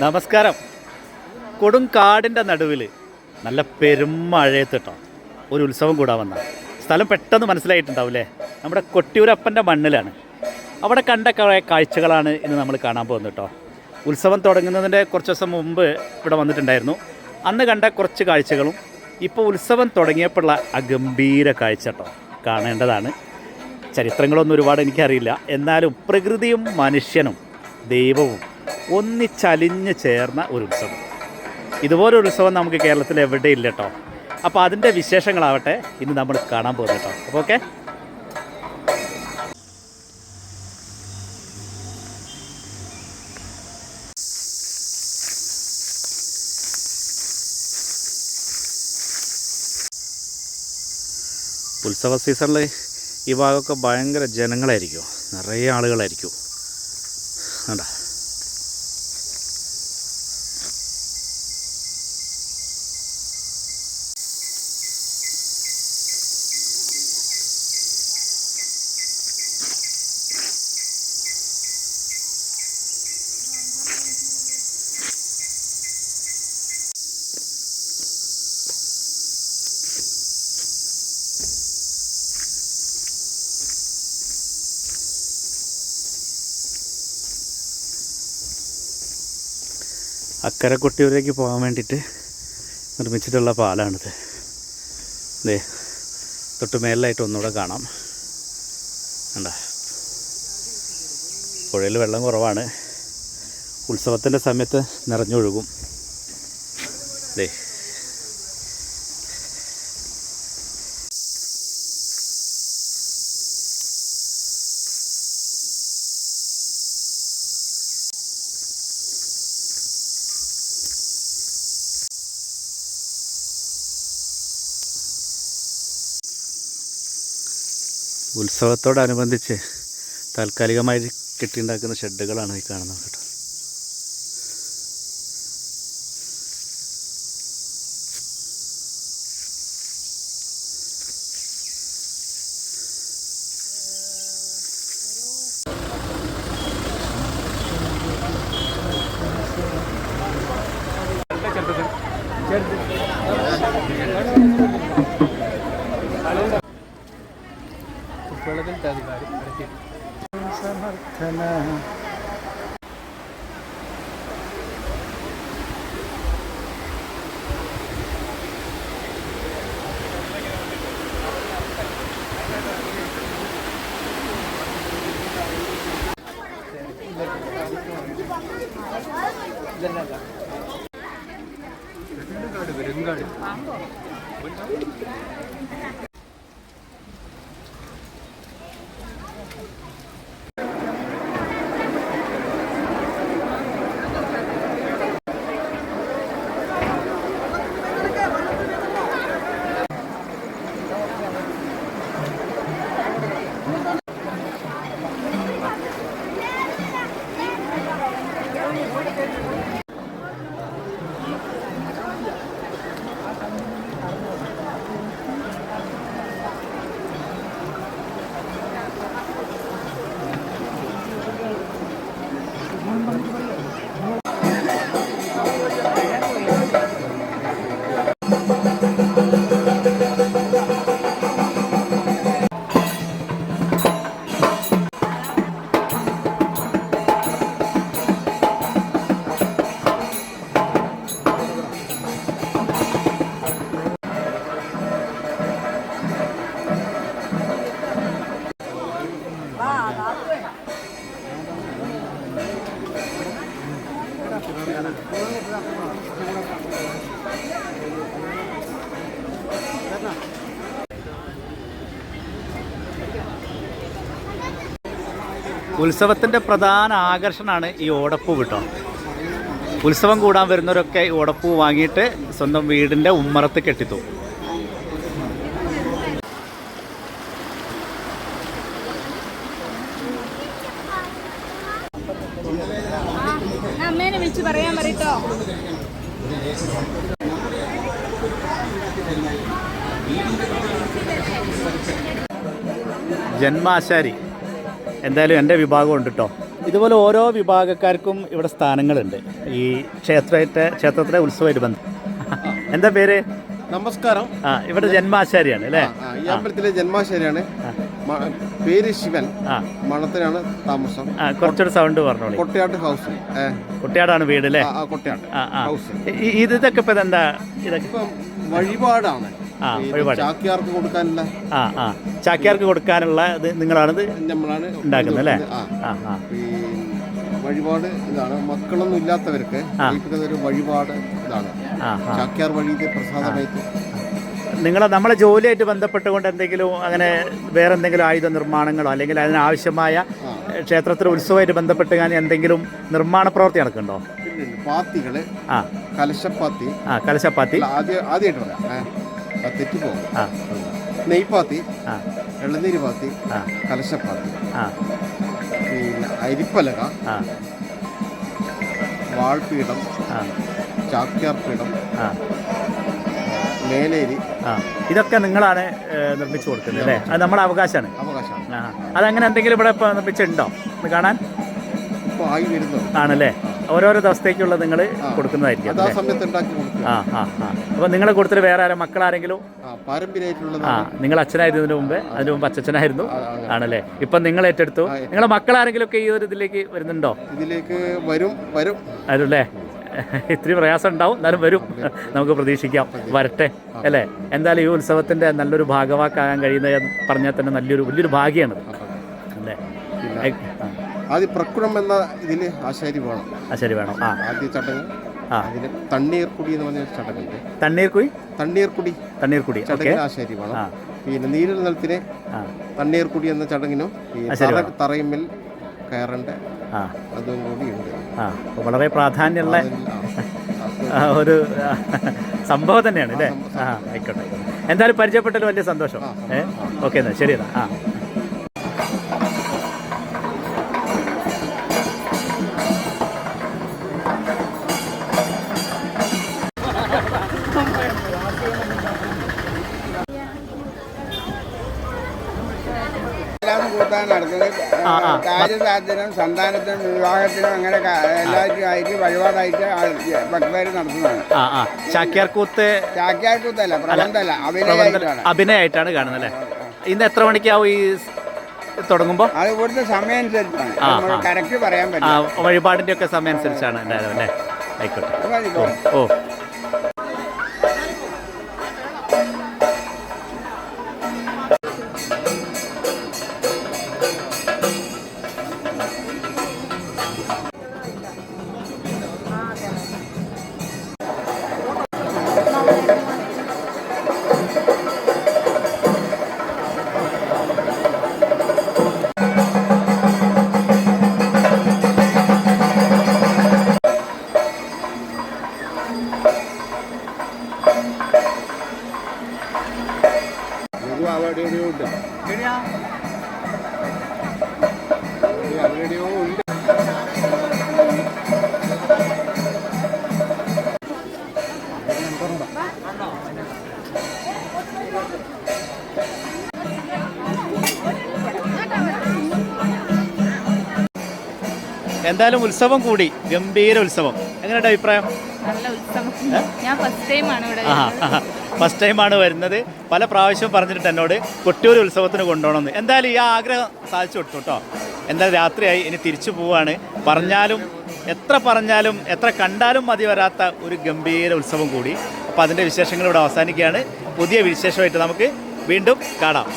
നമസ്കാരം. കൊടും കാടിൻ്റെ നടുവിൽ നല്ല പെരുമഴയത്തിട്ടോ ഒരു ഉത്സവം കൂടാൻ വന്ന സ്ഥലം പെട്ടെന്ന് മനസ്സിലായിട്ടുണ്ടാവില്ലേ? നമ്മുടെ കൊട്ടിയൂരപ്പൻ്റെ മണ്ണിലാണ്. അവിടെ കണ്ട കാഴ്ചകളാണ് ഇന്ന് നമ്മൾ കാണാൻ പോകുന്നത് കേട്ടോ. ഉത്സവം തുടങ്ങുന്നതിൻ്റെ കുറച്ച് ദിവസം മുമ്പ് ഇവിടെ വന്നിട്ടുണ്ടായിരുന്നു. അന്ന് കണ്ട കുറച്ച് കാഴ്ചകളും ഇപ്പോൾ ഉത്സവം തുടങ്ങിയപ്പോഴുള്ള ആ ഗംഭീര കാഴ്ച കേട്ടോ കാണേണ്ടതാണ്. ചരിത്രങ്ങളൊന്നും ഒരുപാട് എനിക്കറിയില്ല, എന്നാലും പ്രകൃതിയും മനുഷ്യനും ദൈവവും ഒന്നിച്ചലിഞ്ഞ് ചേർന്ന ഒരു ഉത്സവം. ഇതുപോലൊരു ഉത്സവം നമുക്ക് കേരളത്തിൽ എവിടെയില്ല കേട്ടോ. അപ്പോൾ അതിൻ്റെ വിശേഷങ്ങളാവട്ടെ ഇന്ന് നമ്മൾ കാണാൻ പോകുന്നത് കേട്ടോ. അപ്പോൾ ഓക്കെ. ഉത്സവ സീസണിൽ ഈ ഭാഗമൊക്കെ ഭയങ്കര ജനങ്ങളായിരിക്കും, നിറയെ ആളുകളായിരിക്കും. വേണ്ട അക്കരെ കൊട്ടിയൂരേക്ക് പോകാൻ വേണ്ടിയിട്ട് നിർമ്മിച്ചിട്ടുള്ള പാലാണിത്. ദേ തൊട്ട് മേലിലായിട്ട് ഒന്നുകൂടെ കാണാം. കണ്ട, പുഴയിൽ വെള്ളം കുറവാണ്. ഉത്സവത്തിൻ്റെ സമയത്ത് നിറഞ്ഞൊഴുകും. ദേ ഉത്സവത്തോടനുബന്ധിച്ച് താൽക്കാലികമായി കെട്ടിയുണ്ടാക്കുന്ന ഷെഡുകളാണ് ഈ കാണുന്നത് കേട്ടോ. സമർത്ഥന ഉത്സവത്തിൻ്റെ പ്രധാന ആകർഷണമാണ് ഈ ഓടപ്പൂ കേട്ടോ. ഉത്സവം കൂടാൻ വരുന്നവരൊക്കെ ഈ ഓടപ്പൂ വാങ്ങിയിട്ട് സ്വന്തം വീടിൻ്റെ ഉമ്മറത്ത് കെട്ടിത്തു. അമ്മേനെ വിളിച്ച് പറയാൻ പറയട്ടോ. ജന്മാശാരി എന്തായാലും എൻ്റെ വിഭാഗം ഉണ്ട് കേട്ടോ. ഇതുപോലെ ഓരോ വിഭാഗക്കാർക്കും ഇവിടെ സ്ഥാനങ്ങളുണ്ട് ഈ ക്ഷേത്രത്തിലെ ഉത്സവമായിട്ട് ബന്ധം. എന്താ പേര്? നമസ്കാരം. ഇവിടെ ജന്മാശാരിയാണ് അല്ലേ? ഈ അമ്പലത്തിലെ ജന്മാശാരിയാണ്. പേര് ശിവൻ. മണത്തിനാണ് താമസം. കുറച്ചൊരു സൗണ്ട് പറഞ്ഞോളൂ. കൊട്ടയാട്ട് ഹൗസ്. കൊട്ടയാടാണ് വീട് അല്ലേ? കൊട്ടയാട്ട് ഹൗസ്. ഇതൊക്കെ ഇപ്പൊ എന്താ? ഇതൊക്കെ വഴിപാടാണ്. വഴിപാട് ചാക്യാർക്ക് കൊടുക്കാനുള്ള ചാക്യാർക്ക് കൊടുക്കാനുള്ള ഇത് നിങ്ങളാണിത് നമ്മളാണ് ഉണ്ടാക്കുന്നത് അല്ലേ? വഴിപാട് ഇതാണ്. മക്കളൊന്നും ഇല്ലാത്തവർക്ക് ഒരു വഴിപാട് ഇതാണ്. ചാക്യാർ വഴി പ്രസാദമായിട്ട് നമ്മളെ ജോലിയായിട്ട് ബന്ധപ്പെട്ടുകൊണ്ട് എന്തെങ്കിലും അങ്ങനെ വേറെ എന്തെങ്കിലും ആയുധ നിർമ്മാണങ്ങളോ അല്ലെങ്കിൽ അതിനാവശ്യമായ ക്ഷേത്രത്തിലെ ഉത്സവമായിട്ട് ബന്ധപ്പെട്ട് എന്തെങ്കിലും നിർമ്മാണ പ്രവൃത്തി നടക്കുന്നുണ്ടോ? പാത്തികള്, കലശപ്പാത്തി. കലശപ്പാത്തി ആദ്യമായിട്ട് പറയാം, തെറ്റിപ്പോകും. നെയ്പാത്തി, ഇളനീര് പാത്തി, കലശപ്പാത്തി, പിന്നെ അരിപ്പലക, വാൾപീഠം, ചാക്യാർപീഠം, മേലേരി. ഇതൊക്കെ നിങ്ങളാണ് നിർമ്മിച്ചു കൊടുക്കുന്നത് അല്ലേ? അത് നമ്മുടെ അവകാശമാണ്. അതങ്ങനെ എന്തെങ്കിലും ഇവിടെ ഇപ്പോൾ നിർമ്മിച്ചിട്ടുണ്ടോ കാണാൻ? ആണല്ലേ? ഓരോരോ ദിവസത്തേക്കുള്ളത് നിങ്ങൾ കൊടുക്കുന്നതായിരിക്കും. അപ്പോൾ നിങ്ങളെ കൊടുത്തിട്ട് വേറെ ആരും മക്കളാരെങ്കിലും? നിങ്ങൾ അച്ഛനായിരുന്നതിന് മുമ്പ്, അതിന് മുമ്പ് അച്ഛനായിരുന്നു ആണല്ലേ? ഇപ്പം നിങ്ങൾ ഏറ്റെടുത്തു. നിങ്ങളെ മക്കളാരെങ്കിലും ഒക്കെ ഈ ഒരു ഇതിലേക്ക് വരുന്നുണ്ടോ? ഇതിലേക്ക് വരും അല്ലേ? ഇത്തിരി പ്രയാസം ഉണ്ടാവും, എന്നാലും വരും. നമുക്ക് പ്രതീക്ഷിക്കാം, വരട്ടെ അല്ലേ? എന്തായാലും ഈ ഉത്സവത്തിൻ്റെ നല്ലൊരു ഭാഗവാക്കാകാൻ കഴിയുന്നത് പറഞ്ഞാൽ തന്നെ വലിയൊരു ഭാഗ്യമാണ് അല്ലേ? ആദ്യം പ്രക്കുണം എന്ന ഇതിൽ ആശാരി വേണം. ആദ്യ ചടങ്ങ് അതിന് തണ്ണീർക്കുടി എന്ന് പറഞ്ഞ ചടങ്ങുണ്ട്. തണ്ണീർക്കുടി ചടങ്ങിന് ആശാരി വേണം. പിന്നെ നീരിൽ നിലത്തിന് തണ്ണീർക്കുടി എന്ന ചടങ്ങിനും തറയിന്മേൽ കയറേണ്ട അതും കൂടി ഉണ്ട്. വളരെ പ്രാധാന്യമുള്ള ഒരു സംഭവം തന്നെയാണ് അല്ലേ? ആയിക്കോട്ടെ. എന്തായാലും പരിചയപ്പെട്ടതിൽ വലിയ സന്തോഷം. ഓക്കെ എന്നാൽ ശരി എന്നാ. കാര്യസാധ്യനും സന്താനത്തിനും വിവാഹത്തിനും അങ്ങനെ എല്ലാവർക്കും വഴിപാടായിട്ട് ഭക്തര് നടത്തുന്നതാണ്. ചാക്യാർകൂത്തല്ല, പ്രബന്ധമല്ല, അഭിനയമായിട്ടാണ് കാണുന്നത് അല്ലേ? ഇന്ന് എത്ര മണിക്കാവും ഈ തുടങ്ങുമ്പോൾ? അത് ഇവിടുത്തെ സമയം അനുസരിച്ചാണ്, കറക്റ്റ് പറയാൻ പറ്റും. വഴിപാടിന്റെ ഒക്കെ സമയം അനുസരിച്ചാണ് ഉണ്ടായത് അല്ലേ? ആയിക്കോട്ടെ. ഓ എന്തായാലും ഉത്സവം കൂടി, ഗംഭീര ഉത്സവം. എങ്ങനെയുണ്ട് അഭിപ്രായം? നല്ല ഉത്സവം. ഞാൻ ഫസ്റ്റ് ടൈമാണ് വരുന്നത്. പല പ്രാവശ്യം പറഞ്ഞിട്ട് എന്നോട് കൊട്ടിയൂർ ഉത്സവത്തിന് കൊണ്ടുപോകണമെന്ന്. എന്തായാലും ഈ ആഗ്രഹം സാധിച്ചു കൊടുത്തു കേട്ടോ. എന്തായാലും രാത്രിയായി, ഇനി തിരിച്ചു പോവാണ്. എത്ര കണ്ടാലും മതി വരാത്ത ഒരു ഗംഭീര ഉത്സവം കൂടി. അപ്പോൾ അതിൻ്റെ വിശേഷങ്ങൾ ഇവിടെ അവസാനിക്കുകയാണ്. പുതിയ വിശേഷമായിട്ട് നമുക്ക് വീണ്ടും കാണാം.